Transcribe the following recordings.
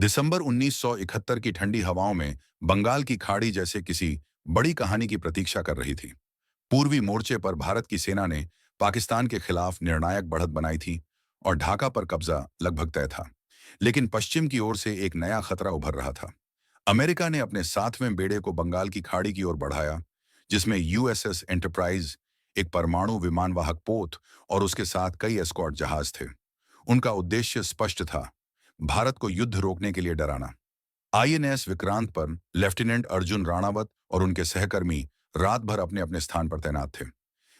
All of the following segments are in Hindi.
दिसंबर 1971 की ठंडी हवाओं में बंगाल की खाड़ी जैसे किसी बड़ी कहानी की प्रतीक्षा कर रही थी। पूर्वी मोर्चे पर भारत की सेना ने पाकिस्तान के खिलाफ निर्णायक बढ़त बनाई थी और ढाका पर कब्जा लगभग तय था। लेकिन पश्चिम की ओर से एक नया खतरा उभर रहा था। अमेरिका ने अपने 7वें बेड़े को बंगाल की खाड़ी की ओर बढ़ाया, जिसमें यूएसएस एंटरप्राइज, एक परमाणु विमानवाहक पोत और उसके साथ कई एस्कॉर्ट जहाज थे। उनका उद्देश्य स्पष्ट था, भारत को युद्ध रोकने के लिए डराना। आईएनएस विक्रांत पर लेफ्टिनेंट अर्जुन राणावत और उनके सहकर्मी रात भर अपने अपने स्थान पर तैनात थे।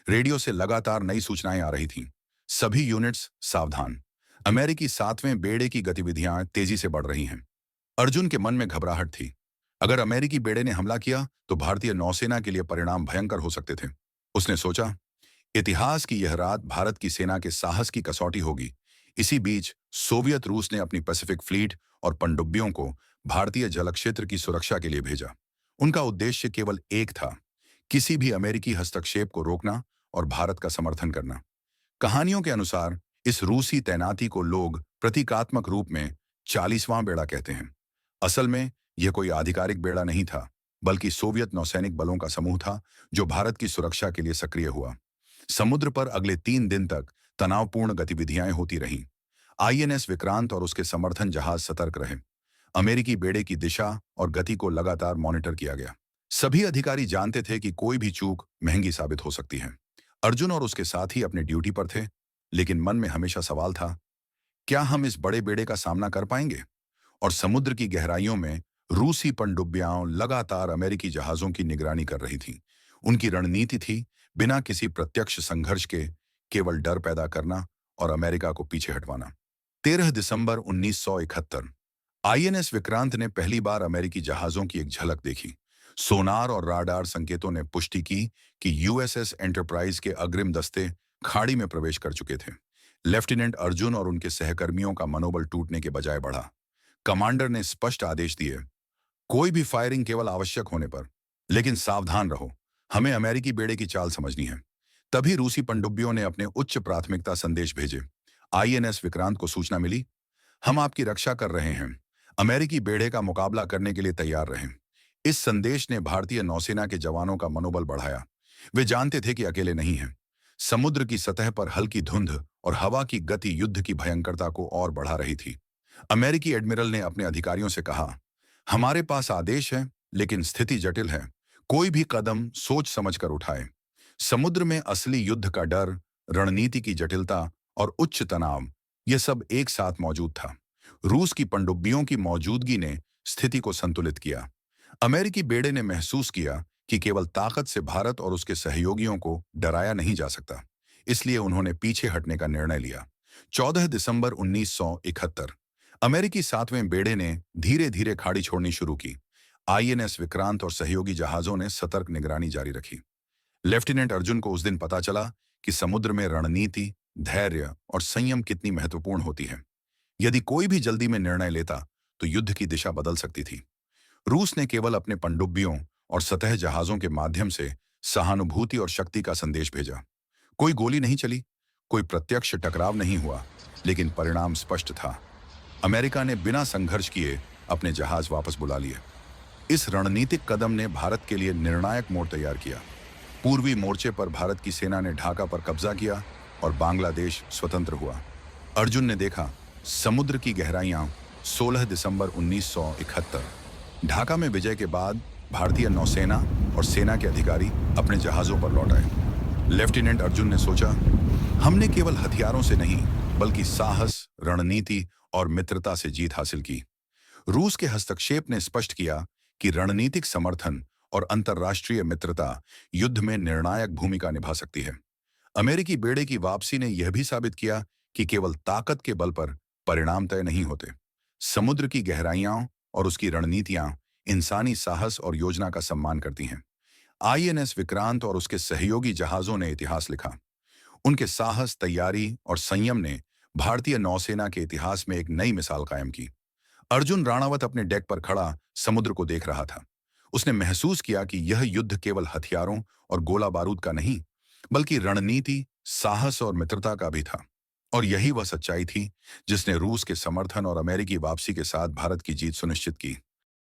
रेडियो से लगातार नई सूचनाएं आ रही थीं। सभी यूनिट्स सावधान। अमेरिकी 7वें बेड़े की गतिविधियां तेजी से बढ़ रही हैं। अर्जुन के मन में घबराहट थी। अगर अमेरिकी बेड़े ने हमला किया तो भारतीय नौसेना के लिए परिणाम भयंकर हो सकते थे। उसने सोचा, इतिहास की यह रात भारत की सेना के साहस की कसौटी होगी। इसी बीच सोवियत रूस ने अपनी पैसिफिक फ्लीट और पनडुब्बियों को भारतीय जलक्षेत्र की सुरक्षा के लिए भेजा। उनका उद्देश्य केवल एक था, किसी भी अमेरिकी हस्तक्षेप को रोकना और भारत का समर्थन करना। कहानियों के अनुसार इस रूसी तैनाती को लोग प्रतीकात्मक रूप में 40वां बेड़ा कहते हैं। असल में यह कोई आधिकारिक बेड़ा नहीं था, बल्कि सोवियत नौसैनिक बलों का समूह था जो भारत की सुरक्षा के लिए सक्रिय हुआ। समुद्र पर अगले 3 दिन तक तनावपूर्ण गतिविधियां होती रहीं। आईएनएस विक्रांत और उसके समर्थन जहाज सतर्क रहे। अमेरिकी बेड़े की दिशा और गति को लगातार मॉनिटर किया गया। सभी अधिकारी जानते थे कि कोई भी चूक महंगी साबित हो सकती है। अर्जुन और उसके साथी अपने ड्यूटी पर थे, लेकिन मन में हमेशा सवाल था, क्या हम इस बड़े बेड़े का सामना कर पाएंगे? और समुद्र की गहराइयों में रूसी पनडुब्बियां लगातार अमेरिकी जहाजों की निगरानी कर रही थीं। उनकी रणनीति थी, बिना किसी प्रत्यक्ष संघर्ष के केवल डर पैदा करना और अमेरिका को पीछे हटवाना। 13 दिसंबर 1971 आईएनएस विक्रांत ने पहली बार अमेरिकी जहाजों की एक झलक देखी। सोनार और राडार संकेतों ने पुष्टि की कि यूएसएस एंटरप्राइज के अग्रिम दस्ते खाड़ी में प्रवेश कर चुके थे। लेफ्टिनेंट अर्जुन और उनके सहकर्मियों का मनोबल टूटने के बजाय बढ़ा। कमांडर ने स्पष्ट आदेश दिए, कोई भी फायरिंग केवल आवश्यक होने पर, लेकिन सावधान रहो, हमें अमेरिकी बेड़े की चाल समझनी है। तभी रूसी पनडुब्बियों ने अपने उच्च प्राथमिकता संदेश भेजे। आईएनएस विक्रांत को सूचना मिली, हम आपकी रक्षा कर रहे हैं, अमेरिकी बेड़े का मुकाबला करने के लिए तैयार रहें। इस संदेश ने भारतीय नौसेना के जवानों का मनोबल बढ़ाया। वे जानते थे कि अकेले नहीं हैं। समुद्र की सतह पर हल्की धुंध और हवा की गति युद्ध की भयंकरता को और बढ़ा रही थी। अमेरिकी एडमिरल ने अपने अधिकारियों से कहा, हमारे पास आदेश है, लेकिन स्थिति जटिल है। कोई भी कदम सोच समझकर उठाए। समुद्र में असली युद्ध का डर, रणनीति की जटिलता और उच्च तनाव, यह सब एक साथ मौजूद था। रूस की पनडुब्बियों की मौजूदगी ने स्थिति को संतुलित किया। अमेरिकी बेड़े ने महसूस किया कि केवल ताकत से भारत और उसके सहयोगियों को डराया नहीं जा सकता। इसलिए उन्होंने पीछे हटने का निर्णय लिया। 14 दिसंबर 1971 अमेरिकी 7वें बेड़े ने धीरे धीरे खाड़ी छोड़नी शुरू की। आईएनएस विक्रांत और सहयोगी जहाजों ने सतर्क निगरानी जारी रखी। लेफ्टिनेंट अर्जुन को उस दिन पता चला कि समुद्र में रणनीति, धैर्य और संयम कितनी महत्वपूर्ण होती है। यदि कोई भी जल्दी में निर्णय लेता तो युद्ध की दिशा बदल सकती थी। रूस ने केवल अपने पनडुब्बियों और सतह जहाजों के माध्यम से सहानुभूति और शक्ति का संदेश भेजा। कोई गोली नहीं चली, कोई प्रत्यक्ष टकराव नहीं हुआ, लेकिन परिणाम स्पष्ट था। अमेरिका ने बिना संघर्ष किए अपने जहाज वापस बुला लिए। इस रणनीतिक कदम ने भारत के लिए निर्णायक मोड़ तैयार किया। पूर्वी मोर्चे पर भारत की सेना ने ढाका पर कब्जा किया और बांग्लादेश स्वतंत्र हुआ। अर्जुन ने देखा, समुद्र की गहराइयां। 16 दिसंबर 1971 ढाका में विजय के बाद भारतीय नौसेना और सेना के अधिकारी अपने जहाजों पर लौट आए। लेफ्टिनेंट अर्जुन ने सोचा, हमने केवल हथियारों से नहीं, बल्कि साहस, रणनीति और मित्रता से जीत हासिल की। रूस के हस्तक्षेप ने स्पष्ट किया कि रणनीतिक समर्थन और अंतर्राष्ट्रीय मित्रता युद्ध में निर्णायक भूमिका निभा सकती है। अमेरिकी बेड़े की वापसी ने यह भी साबित किया कि केवल ताकत के बल पर परिणाम तय नहीं होते। समुद्र की गहराइयां और उसकी रणनीतियां इंसानी साहस और योजना का सम्मान करती हैं। आईएनएस विक्रांत और उसके सहयोगी जहाजों ने इतिहास लिखा। उनके साहस, तैयारी और संयम ने भारतीय नौसेना के इतिहास में एक नई मिसाल कायम की। अर्जुन राणावत अपने डेक पर खड़ा समुद्र को देख रहा था। उसने महसूस किया कि यह युद्ध केवल हथियारों और गोला बारूद का नहीं, बल्कि रणनीति, साहस और मित्रता का भी था। और यही वह सच्चाई थी जिसने रूस के समर्थन और अमेरिकी वापसी के साथ भारत की जीत सुनिश्चित की।